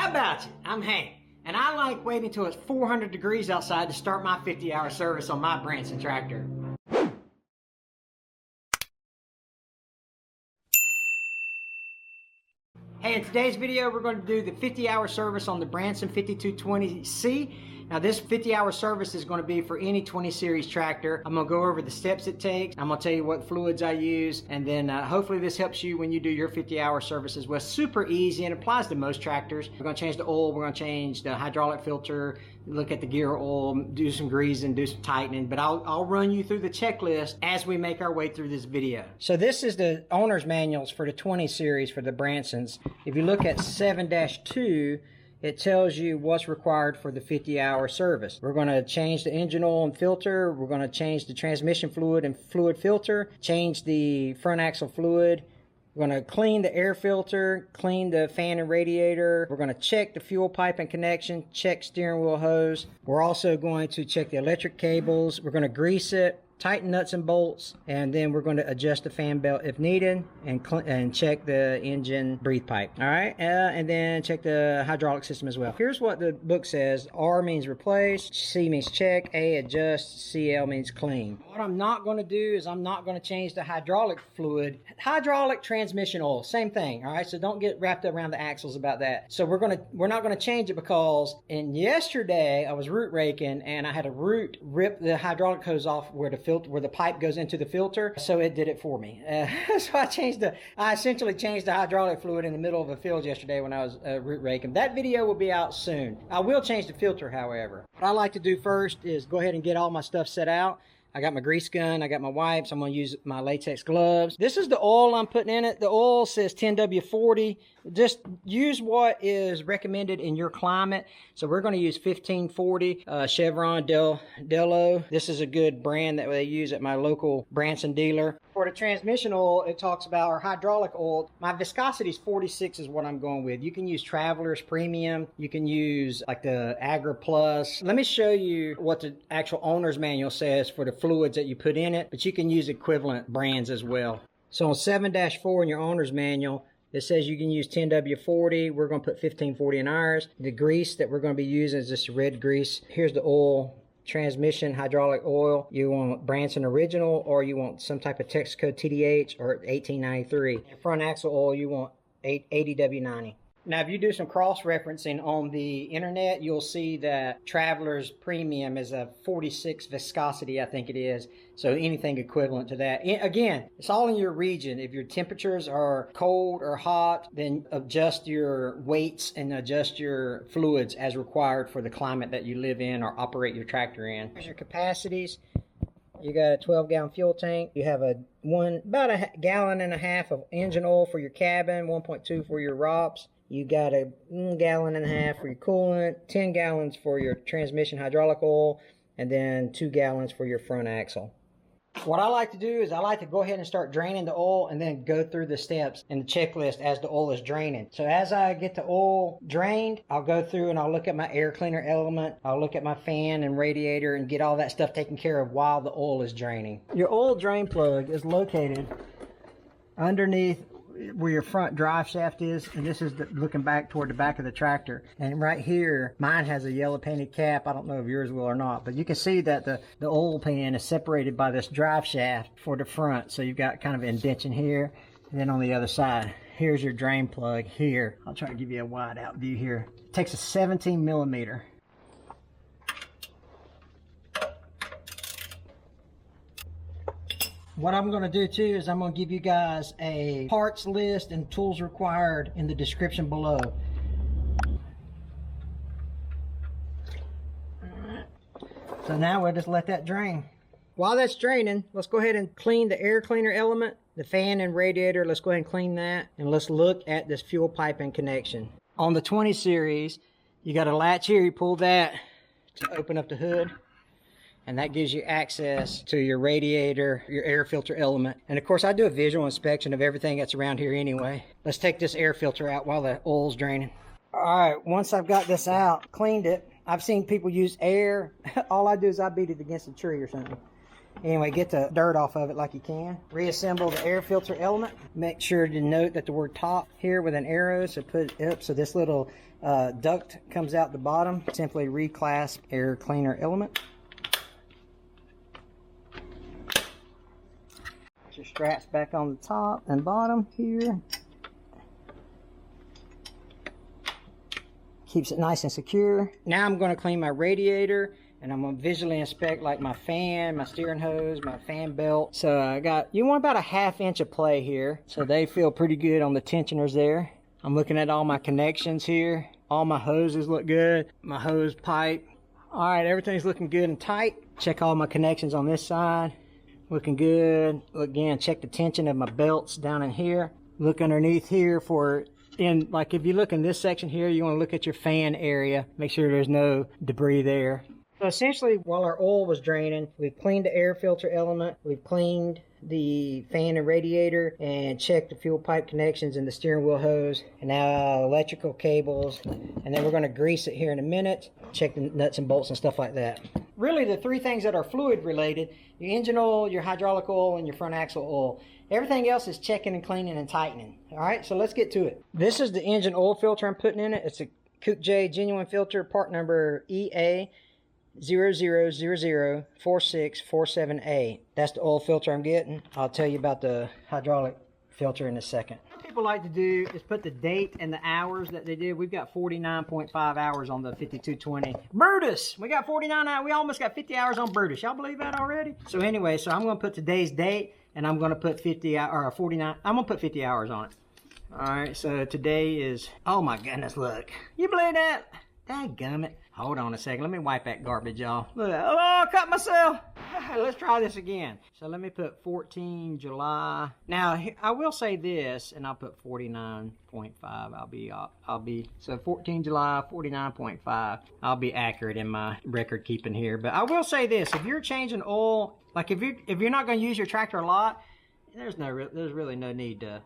How about you? I'm Hank, and I like waiting until it's 400 degrees outside to start my 50-hour service on my Branson Tractor. Hey, in today's video, we're going to do the 50-hour service on the Branson 5220C. Now, this 50-hour service is going to be for any 20 series tractor. I'm going to go over the steps it takes. I'm going to tell you what fluids I use, and then hopefully this helps you when you do your 50-hour service as well. Super easy and applies to most tractors. We're going to change the oil. We're going to change the hydraulic filter, look at the gear oil, do some greasing, do some tightening, but I'll run you through the checklist as we make our way through this video. So this is the owner's manuals for the 20 series for the Bransons. If you look at 7-2, it tells you what's required for the 50-hour service. We're going to change the engine oil and filter. We're going to change the transmission fluid and fluid filter, change the front axle fluid. We're going to clean the air filter, clean the fan and radiator. We're going to check the fuel pipe and connection, check steering wheel hose. We're also going to check the electric cables. We're going to grease it, tighten nuts and bolts, and then we're going to adjust the fan belt if needed, and check the engine breathe pipe. All right, and then check the hydraulic system as well. Here's what the book says. R means replace, C means check, A adjust, CL means clean. What I'm not going to do is I'm not going to change the hydraulic fluid. Hydraulic transmission oil, same thing. All right, so don't get wrapped around the axles about that. So we're not going to change it because yesterday I was root raking and I had a root rip the hydraulic hose off where the pipe goes into the filter, so it did it for me. So I essentially changed the hydraulic fluid in the middle of a field yesterday when I was root raking. That video will be out soon. I will change the filter, however. What I like to do first is go ahead and get all my stuff set out. I got my grease gun, I got my wipes, I'm going to use my latex gloves. This is the oil I'm putting in it. The oil says 10W40. Just use what is recommended in your climate. So we're going to use 1540 Chevron Delo. This is a good brand that they use at my local Branson dealer. For the transmission oil, it talks about our hydraulic oil. My viscosity is 46 is what I'm going with. You can use Travelers Premium. You can use like the Agra Plus. Let me show you what the actual owner's manual says for the fluids that you put in it, but you can use equivalent brands as well. So on 7-4 in your owner's manual, it says you can use 10W40. We're going to put 1540 in ours. The grease that we're going to be using is this red grease. Here's the oil. Transmission hydraulic oil. You want Branson Original, or you want some type of Texaco TDH or 1893. And front axle oil, you want 80W90. Now, if you do some cross-referencing on the internet, you'll see that Travelers Premium is a 46 viscosity, I think it is. So anything equivalent to that. Again, it's all in your region. If your temperatures are cold or hot, then adjust your weights and adjust your fluids as required for the climate that you live in or operate your tractor in. Here's your capacities. You got a 12-gallon fuel tank. You have about a gallon and a half of engine oil for your cabin, 1.2 for your ROPS. You got a gallon and a half for your coolant, 10 gallons for your transmission hydraulic oil, and then 2 gallons for your front axle. What I like to do is I like to go ahead and start draining the oil and then go through the steps in the checklist as the oil is draining. So as I get the oil drained, I'll go through and I'll look at my air cleaner element. I'll look at my fan and radiator and get all that stuff taken care of while the oil is draining. Your oil drain plug is located underneath where your front drive shaft is, and this is looking back toward the back of the tractor. And right here, mine has a yellow painted cap. I don't know if yours will or not, but you can see that the oil pan is separated by this drive shaft for the front. So you've got kind of an indentation here, and then on the other side, here's your drain plug here. I'll try to give you a wide out view here. It takes a 17 millimeter. What I'm going to do too is I'm going to give you guys a parts list and tools required in the description below. Alright. So now we'll just let that drain. While that's draining, let's go ahead and clean the air cleaner element, the fan and radiator. Let's go ahead and clean that, and let's look at this fuel pipe and connection. On the 20 series, you got a latch here. You pull that to open up the hood. And that gives you access to your radiator, your air filter element. And of course, I do a visual inspection of everything that's around here anyway. Let's take this air filter out while the oil's draining. All right, once I've got this out, cleaned it, I've seen people use air. All I do is I beat it against a tree or something. Anyway, get the dirt off of it like you can. Reassemble the air filter element. Make sure to note that the word top here with an arrow, so put it up so this little duct comes out the bottom. Simply reclasp air cleaner element. Put your straps back on the top and bottom here. Keeps it nice and secure. Now I'm going to clean my radiator, and I'm going to visually inspect like my fan, my steering hose, my fan belt. So I got, you want about a 1/2 inch of play here. So they feel pretty good on the tensioners there. I'm looking at all my connections here. All my hoses look good. My hose pipe. All right, everything's looking good and tight. Check all my connections on this side. Looking good. Again, check the tension of my belts down in here. Look underneath here for, like if you look in this section here, you want to look at your fan area. Make sure there's no debris there. So essentially, while our oil was draining, we've cleaned the air filter element, we've cleaned the fan and radiator, and checked the fuel pipe connections and the steering wheel hose, and now electrical cables, and then we're going to grease it here in a minute, check the nuts and bolts and stuff like that. Really, the 3 things that are fluid related: your engine oil, your hydraulic oil, and your front axle oil. Everything else is checking and cleaning and tightening. All right, so let's get to it. This is the engine oil filter I'm putting in it. It's a Coupe J genuine filter, part number EA 00004647A. That's the oil filter I'm getting. I'll tell you about the hydraulic filter in a second. What people like to do is put the date and the hours that they did. We've got 49.5 hours on the 5220. Brutus! We got 49 hours. We almost got 50 hours on Brutus. Y'all believe that already? So anyway, so I'm going to put today's date, and I'm going to put 49. I'm going to put 50 hours on it. All right, so today is, oh my goodness, look. You believe that? Dadgummit. Hold on a second. Let me wipe that garbage off. Look, oh, I cut myself. Let's try this again. So let me put 14 July. Now, I will say this, and I'll put 49.5. I'll be, so 14 July, 49.5. I'll be accurate in my record keeping here. But I will say this, if you're changing oil, like if you're not going to use your tractor a lot, there's really no need to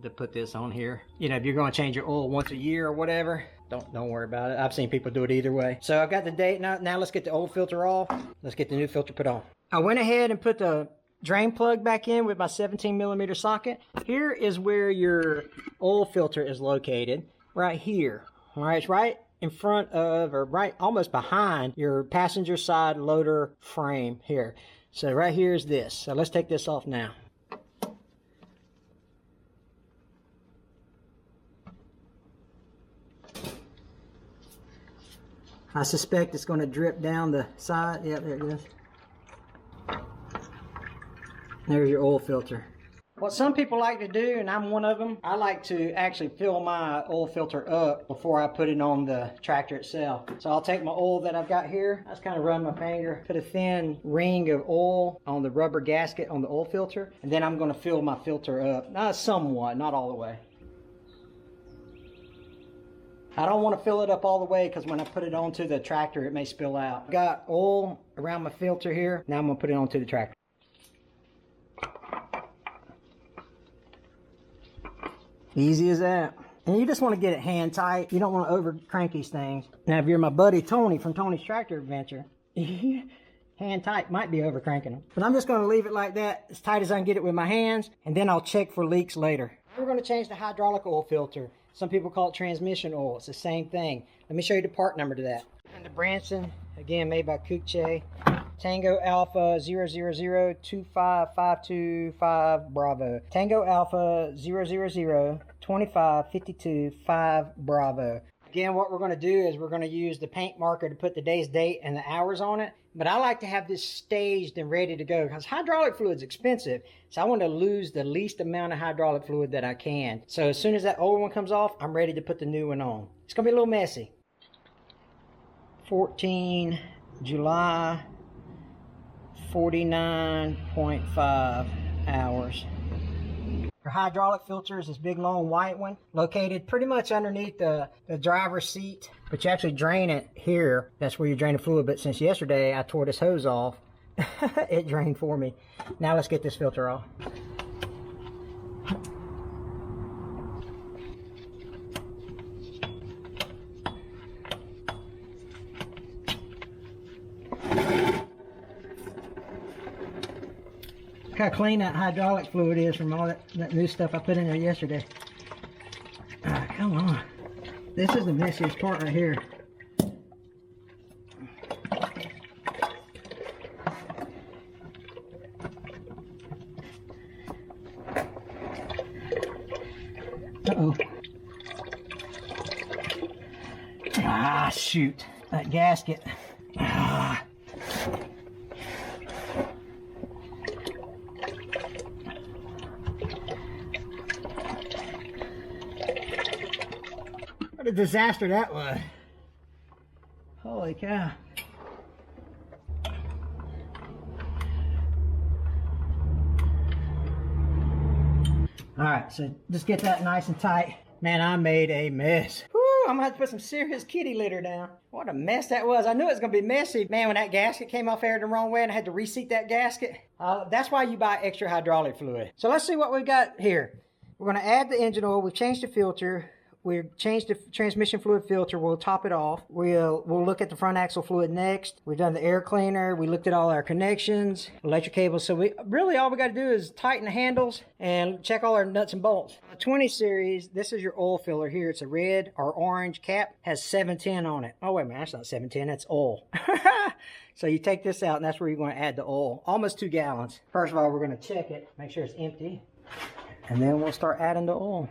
put this on here. You know, if you're going to change your oil once a year or whatever, don't worry about it. I've seen people do it either way. So I've got the date now. Now let's get the old filter off. Let's get the new filter put on. I went ahead and put the drain plug back in with my 17mm socket. Here is where your oil filter is located, right here. All right, it's right in front of, or right almost behind your passenger side loader frame here. So right here is this. So let's take this off now. I suspect it's going to drip down the side. Yep, there it goes. There's your oil filter. What some people like to do, and I'm one of them, I like to actually fill my oil filter up before I put it on the tractor itself. So I'll take my oil that I've got here. I just kind of run my finger, put a thin ring of oil on the rubber gasket on the oil filter, and then I'm going to fill my filter up. Somewhat, not all the way. I don't want to fill it up all the way because when I put it onto the tractor, it may spill out. Got oil around my filter here. Now I'm going to put it onto the tractor. Easy as that. And you just want to get it hand tight. You don't want to over crank these things. Now, if you're my buddy Tony from Tony's Tractor Adventure, hand tight might be over cranking them. But I'm just going to leave it like that, as tight as I can get it with my hands, and then I'll check for leaks later. We're going to change the hydraulic oil filter. Some people call it transmission oil. It's the same thing. Let me show you the part number to that. And the Branson, again made by Coupe J, Tango Alpha 000-25525 Bravo. Tango Alpha 000-25525 Bravo. Again, what we're going to do is we're going to use the paint marker to put the day's date and the hours on it. But I like to have this staged and ready to go because hydraulic fluid's expensive. So I want to lose the least amount of hydraulic fluid that I can. So as soon as that old one comes off, I'm ready to put the new one on. It's going to be a little messy. 14 July, 49.5 hours. For hydraulic filters, this big long white one, located pretty much underneath the driver's seat. But you actually drain it here. That's where you drain the fluid. But since yesterday I tore this hose off, it drained for me. Now let's get this filter off. Look how clean that hydraulic fluid is from all that new stuff I put in there yesterday. Ah, come on. This is the messiest part right here. Uh-oh. Ah, shoot. That gasket. Ah. What a disaster that was. Holy cow. Alright, so just get that nice and tight. Man, I made a mess. Whew, I'm gonna have to put some serious kitty litter down. What a mess that was. I knew it was gonna be messy. Man, when that gasket came off there the wrong way and I had to reseat that gasket. That's why you buy extra hydraulic fluid. So let's see what we got here. We're gonna add the engine oil. We've changed the filter. We've changed the transmission fluid filter. We'll top it off. We'll look at the front axle fluid next. We've done the air cleaner. We looked at all our connections, electric cables. So really all we got to do is tighten the handles and check all our nuts and bolts. The 20 series, this is your oil filler here. It's a red or orange cap. Has 710 on it. Oh, wait a minute. That's not 710. That's oil. So you take this out and that's where you're going to add the oil. Almost 2 gallons. First of all, we're going to check it. Make sure it's empty. And then we'll start adding the oil.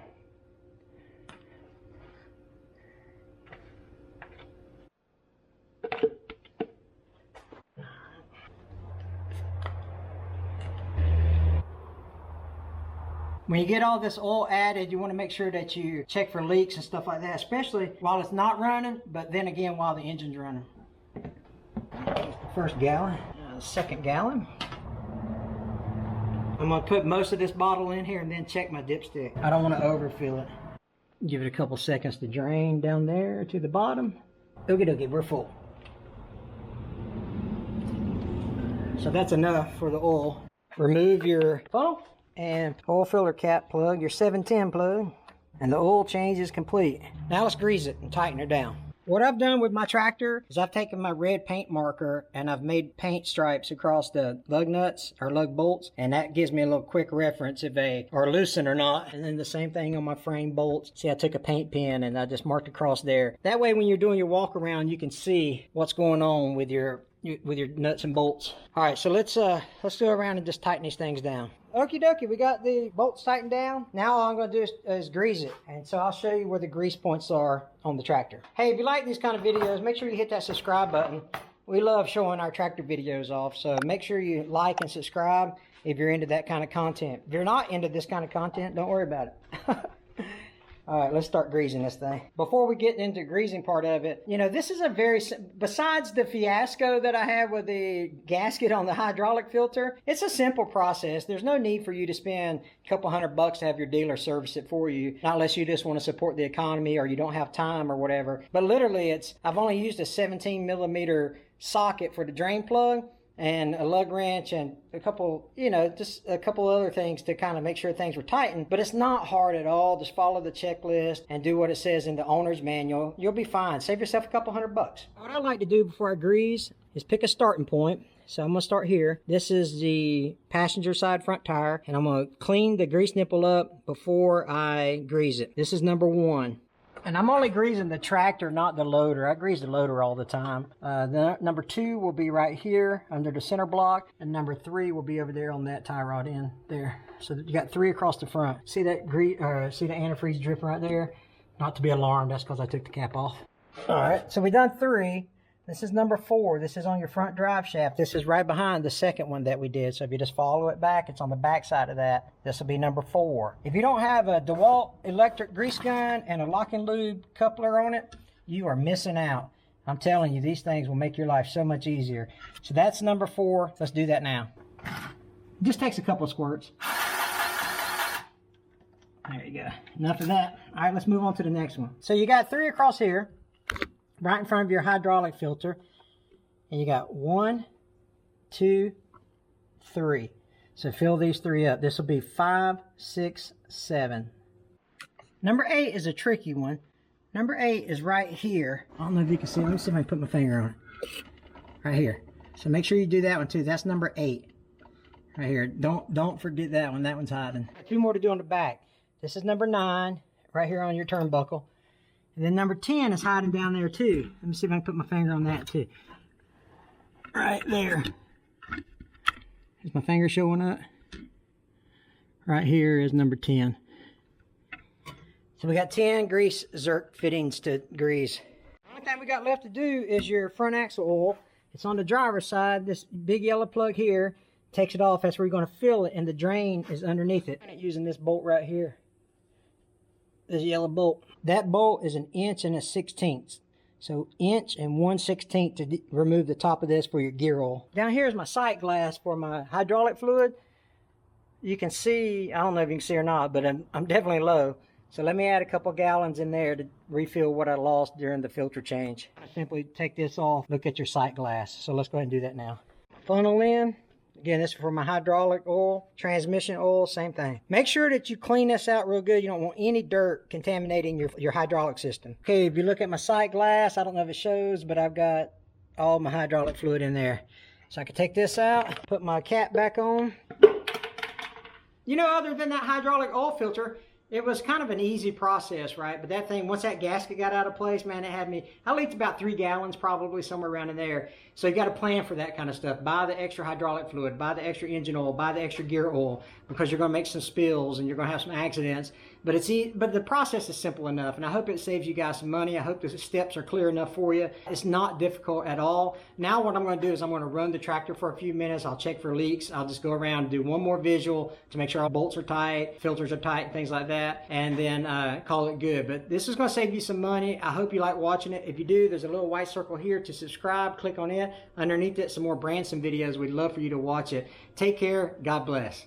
When you get all this oil added, you want to make sure that you check for leaks and stuff like that, especially while it's not running, but then again while the engine's running. The first gallon, second gallon. I'm going to put most of this bottle in here and then check my dipstick. I don't want to overfill it. Give it a couple seconds to drain down there to the bottom. Okie dokie, we're full. So that's enough for the oil. Remove your funnel and oil filler cap plug, your 710 plug, and the oil change is complete. Now let's grease it and tighten it down. What I've done with my tractor is I've taken my red paint marker and I've made paint stripes across the lug nuts or lug bolts, and that gives me a little quick reference if they are loosened or not. And then the same thing on my frame bolts. See, I took a paint pen and I just marked across there. That way when you're doing your walk around, you can see what's going on with your nuts and bolts. All right, so let's go around and just tighten these things down. Okie dokie, we got the bolts tightened down. Now all I'm going to do is grease it. And so I'll show you where the grease points are on the tractor. Hey, if you like these kind of videos, make sure you hit that subscribe button. We love showing our tractor videos off, so make sure you like and subscribe if you're into that kind of content. If you're not into this kind of content, don't worry about it. All right, let's start greasing this thing. Before we get into the greasing part of it, you know, this is besides the fiasco that I had with the gasket on the hydraulic filter, it's a simple process. There's no need for you to spend a couple $100 to have your dealer service it for you, not unless you just want to support the economy or you don't have time or whatever. But literally, I've only used a 17 millimeter socket for the drain plug, and a lug wrench and a couple, just a couple other things to kind of make sure things were tightened. But it's not hard at all. Just follow the checklist and do what it says in the owner's manual. You'll be fine. Save yourself a couple $100. What I like to do before I grease is pick a starting point. So I'm going to start here. This is the passenger side front tire, and I'm going to clean the grease nipple up before I grease it. This is number 1. And I'm only greasing the tractor, not the loader. I grease the loader all the time. The number 2 will be right here under the center block, and number 3 will be over there on that tie rod end there. So you got 3 across the front. See that see the antifreeze dripping right there? Not to be alarmed, that's because I took the cap off. All right, so we done 3. This is number 4. This is on your front drive shaft. This is right behind the second one that we did. So if you just follow it back, it's on the back side of that. This will be number 4. If you don't have a DeWalt electric grease gun and a lock and lube coupler on it, you are missing out. I'm telling you, these things will make your life so much easier. So that's number 4. Let's do that now. It just takes a couple of squirts. There you go. Enough of that. All right, let's move on to the next one. So you got 3 across here, right in front of your hydraulic filter, and you got 1, 2, 3. So fill these 3 up. This will be 5, 6, 7. Number 8 is a tricky one. Number 8 is right here. I don't know if you can see. Let me see if I can put my finger on it. Right here. So make sure you do that one too. That's number 8. Right here. Don't forget that one. That one's hiding. Two more to do on the back. This is number 9, right here on your turnbuckle. And then number 10 is hiding down there too. Let me see if I can put my finger on that too. Right there. Is my finger showing up? Right here is number 10. So we got 10 grease zerk fittings to grease. The only thing we got left to do is your front axle oil. It's on the driver's side. This big yellow plug here takes it off. That's where you're going to fill it, and the drain is underneath it. Using this bolt right here. This yellow bolt. That bolt is 1 1/16 inches. So 1 1/16 inches to remove the top of this for your gear oil. Down here is my sight glass for my hydraulic fluid. You can see, I don't know if you can see or not, but I'm definitely low. So let me add a couple gallons in there to refill what I lost during the filter change. I simply take this off, look at your sight glass. So let's go ahead and do that now. Funnel in. Again, this is for my hydraulic oil, transmission oil, same thing. Make sure that you clean this out real good. You don't want any dirt contaminating your hydraulic system. Okay, if you look at my sight glass, I don't know if it shows, but I've got all my hydraulic fluid in there. So I can take this out, put my cap back on. You know, other than that hydraulic oil filter, it was kind of an easy process, right? But that thing, once that gasket got out of place, man, it had me, I leaked about 3 gallons, probably somewhere around in there. So you got to plan for that kind of stuff. Buy the extra hydraulic fluid, buy the extra engine oil, buy the extra gear oil, because you're going to make some spills and you're going to have some accidents. But but the process is simple enough, and I hope it saves you guys some money. I hope the steps are clear enough for you. It's not difficult at all. Now what I'm going to do is I'm going to run the tractor for a few minutes. I'll check for leaks. I'll just go around and do one more visual to make sure all bolts are tight, filters are tight, things like that, and then call it good. But this is going to save you some money. I hope you like watching it. If you do, there's a little white circle here to subscribe. Click on it. Underneath it, some more Branson videos. We'd love for you to watch it. Take care. God bless.